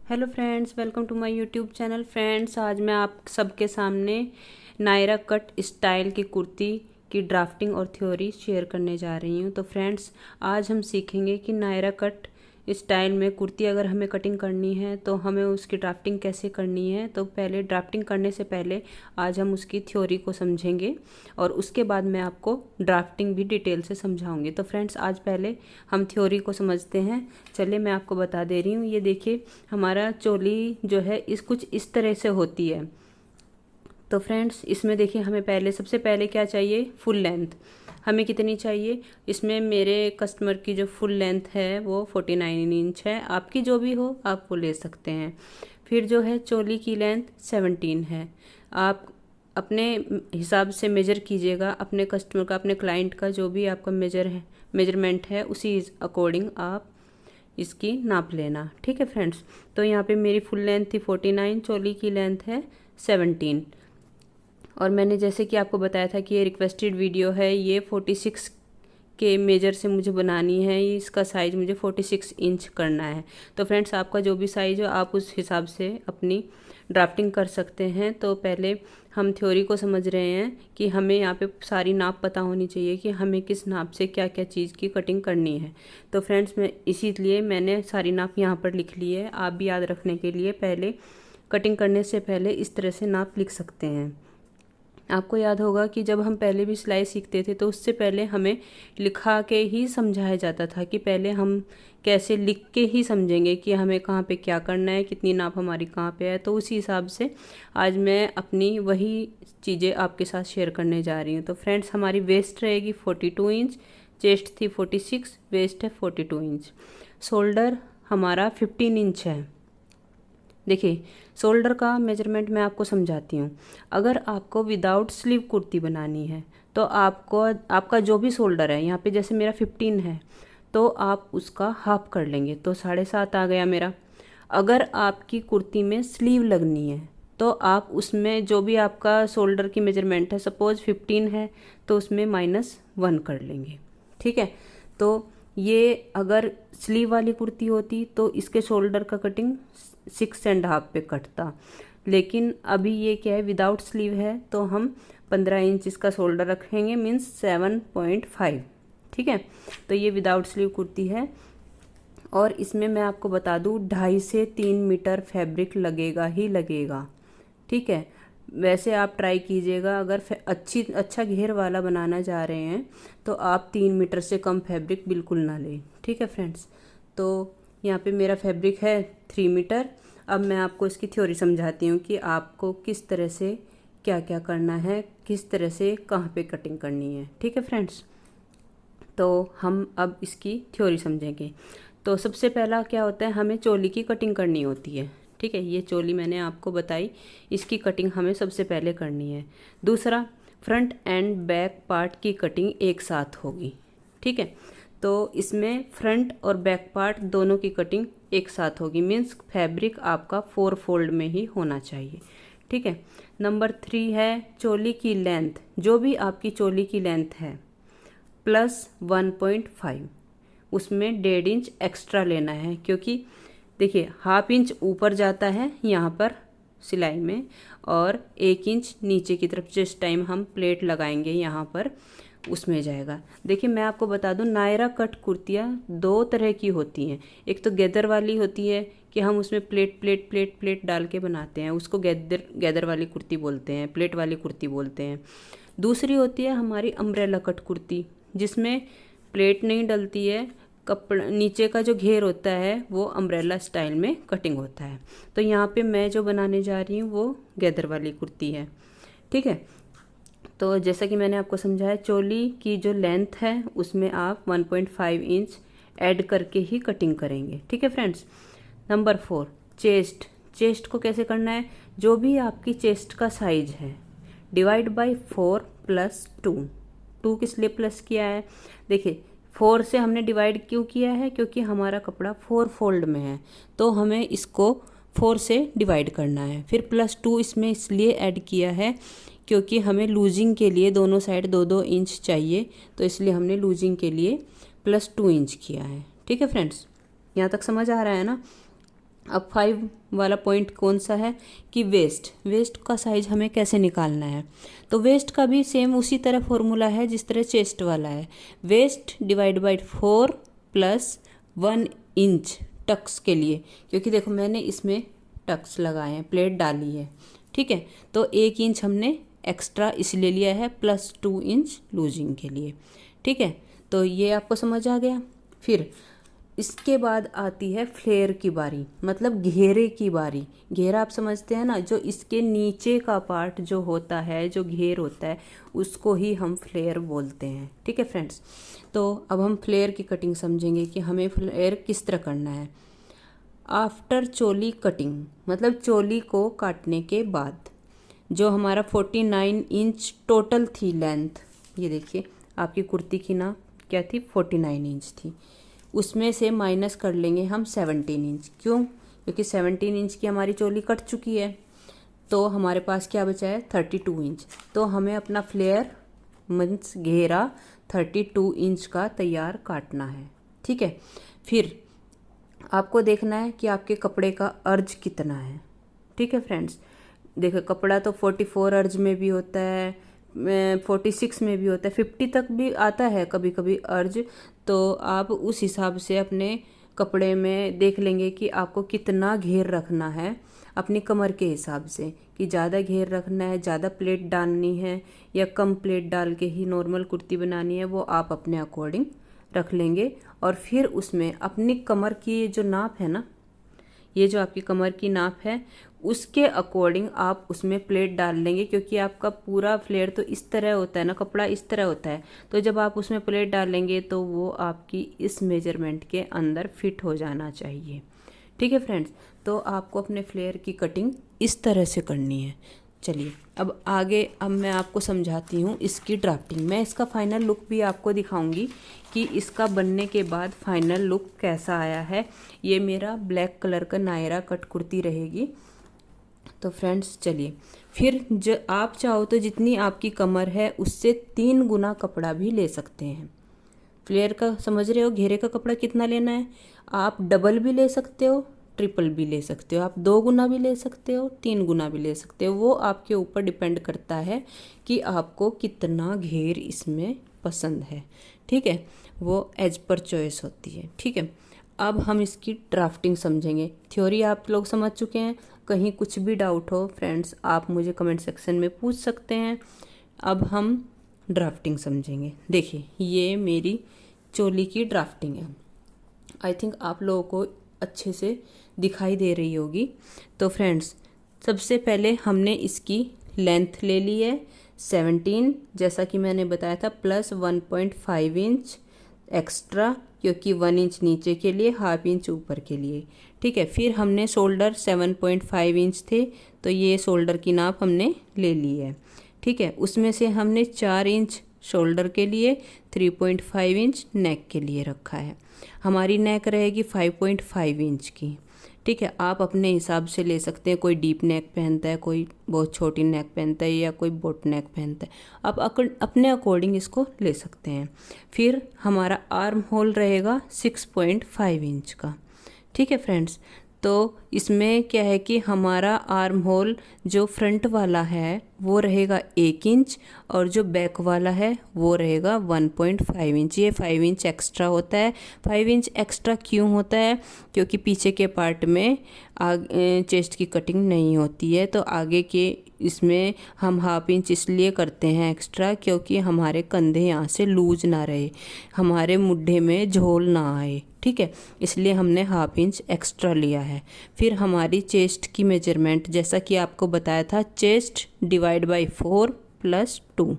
Hello friends, welcome to my YouTube channel. Friends, आज मैं आप सबके सामने नायरा कट स्टाइल की कुर्ती की ड्राफ्टिंग और थ्योरी शेयर करने जा रही हूँ। तो फ्रेंड्स, आज हम सीखेंगे कि नायरा कट स्टाइल में कुर्ती अगर हमें कटिंग करनी है तो हमें उसकी ड्राफ्टिंग कैसे करनी है। तो पहले ड्राफ्टिंग करने से पहले आज हम उसकी थ्योरी को समझेंगे और उसके बाद मैं आपको ड्राफ्टिंग भी डिटेल से समझाऊंगी। तो फ्रेंड्स, आज पहले हम थ्योरी को समझते हैं। चलिए मैं आपको बता दे रही हूँ। ये देखिए, हमारा चोली जो है कुछ इस तरह से होती है। तो फ्रेंड्स, इसमें देखिए हमें पहले सबसे पहले क्या चाहिए, फुल लेंथ। हमें कितनी चाहिए, इसमें मेरे कस्टमर की जो फुल लेंथ है वो 49 इंच है। आपकी जो भी हो आप वो ले सकते हैं। फिर जो है चोली की लेंथ 17 है। आप अपने हिसाब से मेजर कीजिएगा, अपने कस्टमर का, अपने क्लाइंट का जो भी आपका मेजरमेंट है उसी अकॉर्डिंग आप इसकी नाप लेना। ठीक है फ्रेंड्स। तो यहाँ पे मेरी फुल लेंथ थी 49, चोली की लेंथ है 17। और मैंने जैसे कि आपको बताया था कि ये रिक्वेस्टेड वीडियो है, ये 46 के मेजर से मुझे बनानी है। इसका साइज़ मुझे 46 इंच करना है। तो फ्रेंड्स, आपका जो भी साइज़ हो आप उस हिसाब से अपनी ड्राफ्टिंग कर सकते हैं। तो पहले हम थ्योरी को समझ रहे हैं कि हमें यहाँ पे सारी नाप पता होनी चाहिए कि हमें किस नाप से क्या क्या चीज़ की कटिंग करनी है। तो फ्रेंड्स, मैं इसीलिए मैंने सारी नाप यहाँ पर लिख ली है। आप भी याद रखने के लिए पहले कटिंग करने से पहले इस तरह से नाप लिख सकते हैं। आपको याद होगा कि जब हम पहले भी सिलाई सीखते थे तो उससे पहले हमें लिखा के ही समझाया जाता था कि पहले हम कैसे लिख के ही समझेंगे कि हमें कहाँ पे क्या करना है, कितनी नाप हमारी कहाँ पे है। तो उसी हिसाब से आज मैं अपनी वही चीज़ें आपके साथ शेयर करने जा रही हूँ। तो फ्रेंड्स, हमारी वेस्ट रहेगी 42 इंच, चेस्ट थी 46, वेस्ट है 42 इंच, शोल्डर हमारा 15 इंच है। देखिए, शोल्डर का मेजरमेंट मैं आपको समझाती हूँ। अगर आपको विदाउट स्लीव कुर्ती बनानी है तो आपको आपका जो भी शोल्डर है, यहाँ पे जैसे मेरा 15 है तो आप उसका हाफ कर लेंगे तो 7.5 आ गया मेरा। अगर आपकी कुर्ती में स्लीव लगनी है तो आप उसमें जो भी आपका शोल्डर की मेजरमेंट है, सपोज 15 है तो उसमें -1 कर लेंगे। ठीक है। तो ये अगर स्लीव वाली कुर्ती होती तो इसके शोल्डर का कटिंग 6.5 पे कटता। लेकिन अभी ये क्या है, विदाउट स्लीव है तो हम 15 इंच इसका शोल्डर रखेंगे, मीन्स 7.5। ठीक है। तो ये विदाउट स्लीव कुर्ती है और इसमें मैं आपको बता दूँ 2.5 से 3 मीटर फैब्रिक लगेगा ही लगेगा। ठीक है। वैसे आप ट्राई कीजिएगा, अगर अच्छा घेर वाला बनाना चाह रहे हैं तो आप 3 मीटर से कम फैब्रिक बिल्कुल ना लें। ठीक है फ्रेंड्स। तो यहाँ पे मेरा फैब्रिक है 3 मीटर। अब मैं आपको इसकी थ्योरी समझाती हूँ कि आपको किस तरह से क्या क्या करना है, किस तरह से कहाँ पे कटिंग करनी है। ठीक है फ्रेंड्स। तो हम अब इसकी थ्योरी समझेंगे। तो सबसे पहला क्या होता है, हमें चोली की कटिंग करनी होती है। ठीक है, ये चोली मैंने आपको बताई, इसकी कटिंग हमें सबसे पहले करनी है। दूसरा, फ्रंट एंड बैक पार्ट की कटिंग एक साथ होगी। ठीक है। तो इसमें फ्रंट और बैक पार्ट दोनों की कटिंग एक साथ होगी, मीन्स फैब्रिक आपका 4 फोल्ड में ही होना चाहिए। ठीक है। नंबर 3 है चोली की लेंथ। जो भी आपकी चोली की लेंथ है +1.5, उसमें 1.5 इंच एक्स्ट्रा लेना है, क्योंकि देखिए 1/2 इंच ऊपर जाता है यहाँ पर सिलाई में और 1 इंच नीचे की तरफ जिस टाइम हम प्लेट लगाएंगे यहाँ पर उसमें जाएगा। देखिए, मैं आपको बता दूं, नायरा कट कुर्तियाँ 2 तरह की होती हैं। एक तो गैदर वाली होती है कि हम उसमें प्लेट प्लेट प्लेट प्लेट डाल के बनाते हैं, उसको गैदर वाली कुर्ती बोलते हैं, प्लेट वाली कुर्ती बोलते हैं। दूसरी होती है हमारी अम्ब्रेला कट कुर्ती, जिसमें प्लेट नहीं डलती है, कपड़ा नीचे का जो घेर होता है वो अम्ब्रेला स्टाइल में कटिंग होता है। तो यहाँ पे मैं जो बनाने जा रही हूँ वो गैदर वाली कुर्ती है। ठीक है। तो जैसा कि मैंने आपको समझाया, चोली की जो लेंथ है उसमें आप 1.5 इंच ऐड करके ही कटिंग करेंगे। ठीक है फ्रेंड्स। Number 4, chest. चेस्ट को कैसे करना है, जो भी आपकी चेस्ट का साइज है डिवाइड बाय 4 + 2। 2 किस लिए प्लस किया है, देखिए 4 से हमने डिवाइड क्यों किया है, क्योंकि हमारा कपड़ा 4 फोल्ड में है तो हमें इसको 4 से डिवाइड करना है। फिर +2 इसमें इसलिए ऐड किया है क्योंकि हमें लूजिंग के लिए दोनों साइड 2-2 इंच चाहिए, तो इसलिए हमने लूजिंग के लिए +2 इंच किया है। ठीक है फ्रेंड्स, यहाँ तक समझ आ रहा है ना। अब 5 वाला पॉइंट कौन सा है कि वेस्ट का साइज हमें कैसे निकालना है। तो वेस्ट का भी सेम उसी तरह फॉर्मूला है जिस तरह चेस्ट वाला है। Waist divide by 4 plus 1 inch tucks के लिए, क्योंकि देखो मैंने इसमें टक्स लगाए हैं, प्लेट डाली है, ठीक है। तो 1 इंच हमने एक्स्ट्रा इसलिए लिया है, प्लस 2 इंच लूजिंग के लिए, ठीक है। तो ये आपको समझ आ गया। फिर इसके बाद आती है फ्लेयर की बारी, मतलब घेरे की बारी। घेरा आप समझते हैं ना, जो इसके नीचे का पार्ट जो होता है, जो घेर होता है, उसको ही हम फ्लेयर बोलते हैं, ठीक है फ्रेंड्स। तो अब हम फ्लेयर की कटिंग समझेंगे कि हमें फ्लेयर किस तरह करना है। आफ्टर चोली कटिंग, मतलब चोली को काटने के बाद जो हमारा 49 इंच टोटल थी लेंथ, ये देखिए आपकी कुर्ती की नाप क्या थी, 49 इंच थी, उसमें से माइनस कर लेंगे हम 17 इंच। क्यों? क्योंकि 17 इंच की हमारी चोली कट चुकी है, तो हमारे पास क्या बचा है, 32 इंच। तो हमें अपना फ्लेयर मीन्स घेरा 32 इंच का तैयार काटना है, ठीक है। फिर आपको देखना है कि आपके कपड़े का अर्ज कितना है, ठीक है फ्रेंड्स। देखो कपड़ा तो 44 अर्ज में भी होता है, 46 में भी होता है, 50 तक भी आता है कभी कभी अर्ज। तो आप उस हिसाब से अपने कपड़े में देख लेंगे कि आपको कितना घेर रखना है, अपनी कमर के हिसाब से, कि ज़्यादा घेर रखना है, ज़्यादा प्लेट डालनी है या कम प्लेट डाल के ही नॉर्मल कुर्ती बनानी है, वो आप अपने अकॉर्डिंग रख लेंगे। और फिर उसमें अपनी कमर की जो नाप है ना, ये जो आपकी कमर की नाप है, उसके अकॉर्डिंग आप उसमें प्लेट डाल लेंगे, क्योंकि आपका पूरा फ्लेयर तो इस तरह होता है ना, कपड़ा इस तरह होता है। तो जब आप उसमें प्लेट डालेंगे तो वो आपकी इस मेजरमेंट के अंदर फिट हो जाना चाहिए, ठीक है फ्रेंड्स। तो आपको अपने फ्लेयर की कटिंग इस तरह से करनी है। चलिए अब आगे, अब मैं आपको समझाती हूँ इसकी ड्राफ्टिंग। मैं इसका फाइनल लुक भी आपको दिखाऊंगी कि इसका बनने के बाद फाइनल लुक कैसा आया है। ये मेरा ब्लैक कलर का नायरा कट कुर्ती रहेगी। तो फ्रेंड्स चलिए, फिर जो आप चाहो तो जितनी आपकी कमर है उससे 3 गुना कपड़ा भी ले सकते हैं। फ्लेयर का समझ रहे हो, घेरे का कपड़ा कितना लेना है, आप डबल भी ले सकते हो, ट्रिपल भी ले सकते हो, आप 2 गुना भी ले सकते हो, 3 गुना भी ले सकते हो। वो आपके ऊपर डिपेंड करता है कि आपको कितना घेर इसमें पसंद है, ठीक है। वो एज पर चॉइस होती है, ठीक है। अब हम इसकी ड्राफ्टिंग समझेंगे। थ्योरी आप लोग समझ चुके हैं, कहीं कुछ भी डाउट हो फ्रेंड्स आप मुझे कमेंट सेक्शन में पूछ सकते हैं। अब हम ड्राफ्टिंग समझेंगे। देखिए ये मेरी चोली की ड्राफ्टिंग है, आई थिंक आप लोगों को अच्छे से दिखाई दे रही होगी। तो फ्रेंड्स सबसे पहले हमने इसकी लेंथ ले ली है 17, जैसा कि मैंने बताया था, प्लस 1.5 इंच एक्स्ट्रा, क्योंकि 1 इंच नीचे के लिए, हाफ इंच ऊपर के लिए, ठीक है। फिर हमने शोल्डर 7.5 इंच थे, तो ये शोल्डर की नाप हमने ले ली है, ठीक है। उसमें से हमने 4 इंच शोल्डर के लिए, 3.5 इंच नेक के लिए रखा है। हमारी नेक रहेगी 5.5 इंच की, ठीक है। आप अपने हिसाब से ले सकते हैं, कोई डीप नेक पहनता है, कोई बहुत छोटी नेक पहनता है, या कोई बोट नेक पहनता है, आप अपने अकॉर्डिंग इसको ले सकते हैं। फिर हमारा आर्म होल रहेगा 6.5 इंच का, ठीक है फ्रेंड्स। तो इसमें क्या है कि हमारा आर्म होल जो फ्रंट वाला है वो रहेगा 1 इंच, और जो बैक वाला है वो रहेगा 1.5 इंच। ये 5 इंच एक्स्ट्रा होता है। 5 इंच एक्स्ट्रा क्यों होता है? क्योंकि पीछे के पार्ट में चेस्ट की कटिंग नहीं होती है, तो आगे के इसमें हम हाफ इंच इसलिए करते हैं एक्स्ट्रा, क्योंकि हमारे कंधे यहाँ से लूज ना रहे, हमारे मुड्ढे में झोल ना आए, ठीक है। इसलिए हमने हाफ इंच एक्स्ट्रा लिया है। फिर हमारी चेस्ट की मेजरमेंट, जैसा कि आपको बताया था, चेस्ट डिवाइड बाई 4 प्लस 2,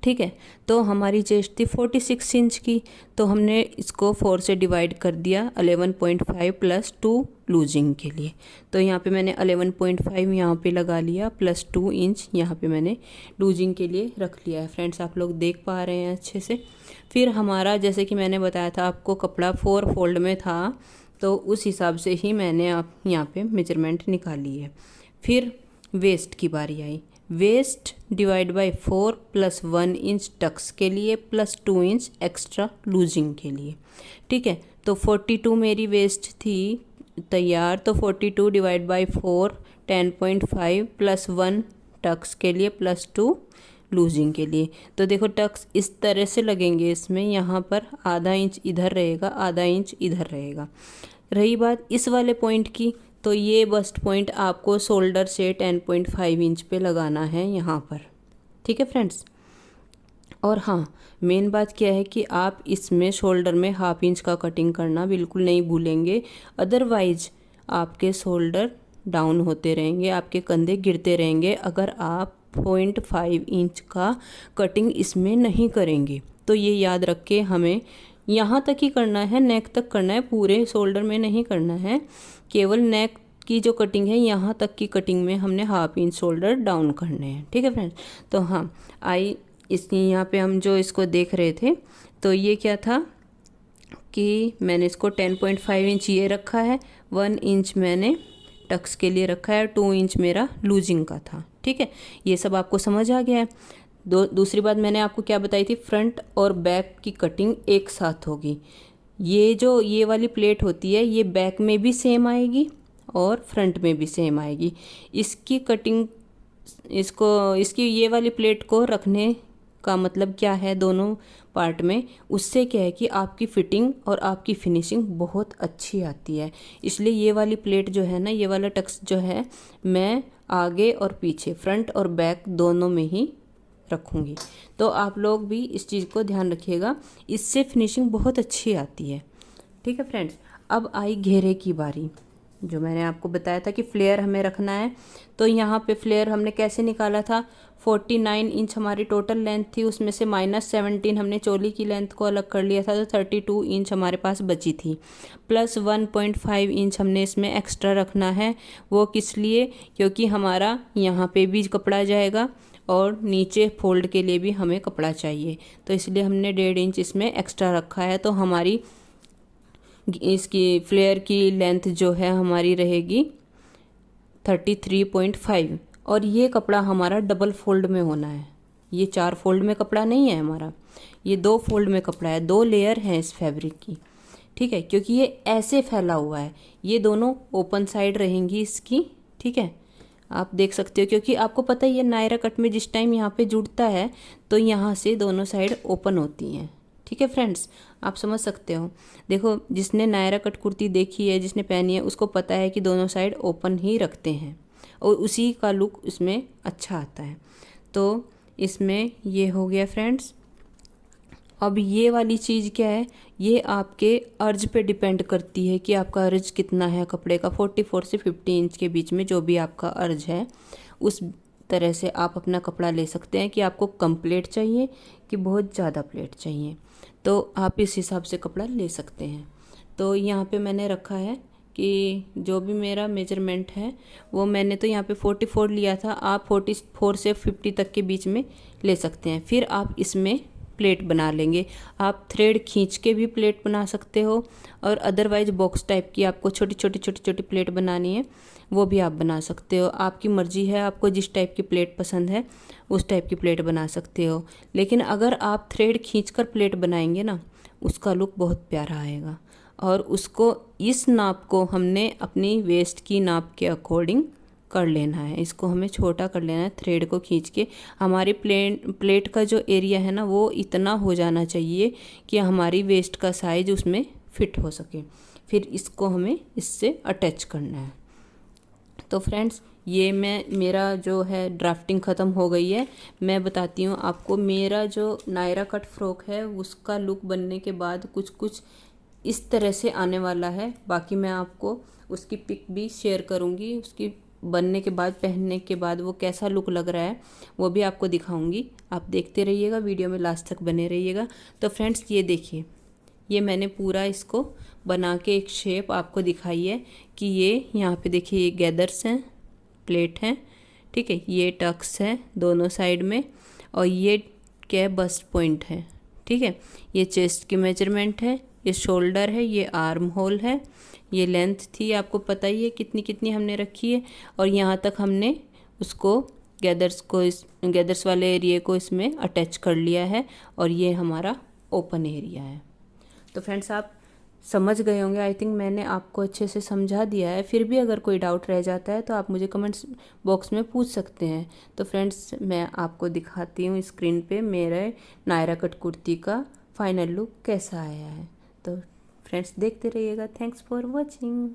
ठीक है। तो हमारी चेस्ट थी 46 इंच की, तो हमने इसको 4 से डिवाइड कर दिया, 11.5 प्लस 2 लूजिंग के लिए। तो यहाँ पे मैंने 11.5 यहाँ पे लगा लिया, प्लस 2 इंच यहाँ पे मैंने लूजिंग के लिए रख लिया है। फ्रेंड्स आप लोग देख पा रहे हैं अच्छे से। फिर हमारा, जैसे कि मैंने बताया था आपको, कपड़ा 4 फोल्ड में था, तो उस हिसाब से ही मैंने आप यहाँ पे मेजरमेंट निकाली है। फिर वेस्ट की बारी आई। Waist divide by 4 plus 1 inch tucks के लिए, प्लस 2 इंच एक्स्ट्रा लूजिंग के लिए, ठीक है। तो 42 मेरी वेस्ट थी, तैयार। तो 42 डिवाइड बाई 4 10.5 प्लस 1 टक्स के लिए प्लस 2 लूजिंग के लिए। तो देखो टक्स इस तरह से लगेंगे इसमें, यहाँ पर आधा इंच इधर रहेगा, आधा इंच इधर रहेगा। रही बात इस वाले पॉइंट की, तो ये बस्ट पॉइंट आपको शोल्डर से 10.5 इंच पे लगाना है यहाँ पर। ठीक है फ्रेंड्स। और हाँ, मेन बात क्या है कि आप इसमें शोल्डर में हाफ इंच का कटिंग करना बिल्कुल नहीं भूलेंगे, अदरवाइज आपके शोल्डर डाउन होते रहेंगे, आपके कंधे गिरते रहेंगे अगर आप 0.5 इंच का कटिंग इसमें नहीं करेंगे। तो ये याद रख के हमें यहाँ तक ही करना है, नेक तक करना है, पूरे शोल्डर में नहीं करना है। केवल नेक की जो कटिंग है यहाँ तक की कटिंग में हमने हाफ इंच शोल्डर डाउन करने हैं। ठीक है फ्रेंड्स। तो हाँ, इसकी यहाँ पे हम जो इसको देख रहे थे, तो ये क्या था कि मैंने इसको 10.5 इंच ये रखा है, 1 इंच मैंने टक्स के लिए रखा है, 2 इंच मेरा लूजिंग का था। ठीक है, ये सब आपको समझ आ गया है। दूसरी बात मैंने आपको क्या बताई थी, फ्रंट और बैक की कटिंग एक साथ होगी। ये वाली प्लेट होती है, ये बैक में भी सेम आएगी और फ्रंट में भी सेम आएगी। इसकी कटिंग इसकी ये वाली प्लेट को रखने का मतलब क्या है दोनों पार्ट में, उससे क्या है कि आपकी फिटिंग और आपकी फिनिशिंग बहुत अच्छी आती है। इसलिए ये वाली प्लेट जो है ना, ये वाला टक्स जो है, मैं आगे और पीछे, फ्रंट और बैक दोनों में ही रखूँगी। तो आप लोग भी इस चीज़ को ध्यान रखिएगा, इससे फिनिशिंग बहुत अच्छी आती है। ठीक है फ्रेंड्स। अब आई घेरे की बारी, जो मैंने आपको बताया था कि फ्लेयर हमें रखना है। तो यहाँ पे फ्लेयर हमने कैसे निकाला था, 49 इंच हमारी टोटल लेंथ थी, उसमें से -17 हमने चोली की लेंथ को अलग कर लिया था, तो 32 इंच हमारे पास बची थी। प्लस 1.5 इंच हमने इसमें एक्स्ट्रा रखना है। वो किस लिए, क्योंकि हमारा यहाँ पे भी कपड़ा जाएगा और नीचे फोल्ड के लिए भी हमें कपड़ा चाहिए, तो इसलिए हमने 1.5 इंच इसमें एक्स्ट्रा रखा है। तो हमारी इसकी फ्लेयर की लेंथ जो है हमारी रहेगी 33.5। और ये कपड़ा हमारा डबल फोल्ड में होना है, ये 4 फोल्ड में कपड़ा नहीं है हमारा, ये 2 फोल्ड में कपड़ा है, 2 लेयर हैं इस फैब्रिक की। ठीक है, क्योंकि ये ऐसे फैला हुआ है, ये दोनों ओपन साइड रहेंगी इसकी। ठीक है, आप देख सकते हो, क्योंकि आपको पता ही है नायरा कट में जिस टाइम यहाँ पे जुड़ता है तो यहाँ से दोनों साइड ओपन होती हैं। ठीक है फ्रेंड्स, आप समझ सकते हो। देखो, जिसने नायरा कट कुर्ती देखी है, जिसने पहनी है, उसको पता है कि दोनों साइड ओपन ही रखते हैं और उसी का लुक इसमें अच्छा आता है। तो इसमें ये हो गया फ्रेंड्स। अब ये वाली चीज़ क्या है, ये आपके अर्ज पे डिपेंड करती है कि आपका अर्ज कितना है कपड़े का। 44 से 50 इंच के बीच में जो भी आपका अर्ज है, उस तरह से आप अपना कपड़ा ले सकते हैं कि आपको कम प्लेट चाहिए कि बहुत ज़्यादा प्लेट चाहिए, तो आप इस हिसाब से कपड़ा ले सकते हैं। तो यहाँ पे मैंने रखा है कि जो भी मेरा मेजरमेंट है वो मैंने तो यहाँ पे 44 लिया था, आप 44 से 50 तक के बीच में ले सकते हैं। फिर आप इसमें प्लेट बना लेंगे। आप थ्रेड खींच के भी प्लेट बना सकते हो, और अदरवाइज बॉक्स टाइप की आपको छोटी छोटी प्लेट बनानी है, वो भी आप बना सकते हो। आपकी मर्जी है, आपको जिस टाइप की प्लेट पसंद है उस टाइप की प्लेट बना सकते हो। लेकिन अगर आप थ्रेड खींचकर प्लेट बनाएंगे ना, उसका लुक बहुत प्यारा आएगा। और उसको, इस नाप को हमने अपनी वेस्ट की नाप के अकॉर्डिंग कर लेना है, इसको हमें छोटा कर लेना है थ्रेड को खींच के। हमारी प्लेट का जो एरिया है ना, वो इतना हो जाना चाहिए कि हमारी वेस्ट का साइज उसमें फिट हो सके। फिर इसको हमें इससे अटैच करना है। तो फ्रेंड्स, ये मेरा जो है ड्राफ्टिंग ख़त्म हो गई है। मैं बताती हूँ आपको, मेरा जो नायरा कट फ्रॉक है उसका लुक बनने के बाद कुछ इस तरह से आने वाला है। बाकी मैं आपको उसकी पिक भी शेयर करूँगी, उसकी बनने के बाद, पहनने के बाद वो कैसा लुक लग रहा है वो भी आपको दिखाऊंगी। आप देखते रहिएगा, वीडियो में लास्ट तक बने रहिएगा। तो फ्रेंड्स, ये देखिए, ये मैंने पूरा इसको बना के एक शेप आपको दिखाई है कि ये यहाँ पे देखिए, ये गैदर्स हैं, प्लेट हैं। ठीक है, ये टक्स है दोनों साइड में, और ये क्या बस्ट पॉइंट है। ठीक है, ये चेस्ट की मेजरमेंट है, ये शोल्डर है, ये आर्म होल है, ये लेंथ थी, आपको पता ही है कितनी कितनी हमने रखी है। और यहाँ तक हमने उसको गैदर्स वाले एरिया को इसमें अटैच कर लिया है, और ये हमारा ओपन एरिया है। तो फ्रेंड्स, आप समझ गए होंगे। आई थिंक मैंने आपको अच्छे से समझा दिया है। फिर भी अगर कोई डाउट रह जाता है तो आप मुझे कमेंट्स बॉक्स में पूछ सकते हैं। तो फ्रेंड्स, मैं आपको दिखाती हूँ स्क्रीन पे मेरे नायरा कट कुर्ती का फाइनल लुक कैसा आया है। तो फ्रेंड्स, देखते रहिएगा। Thanks for watching.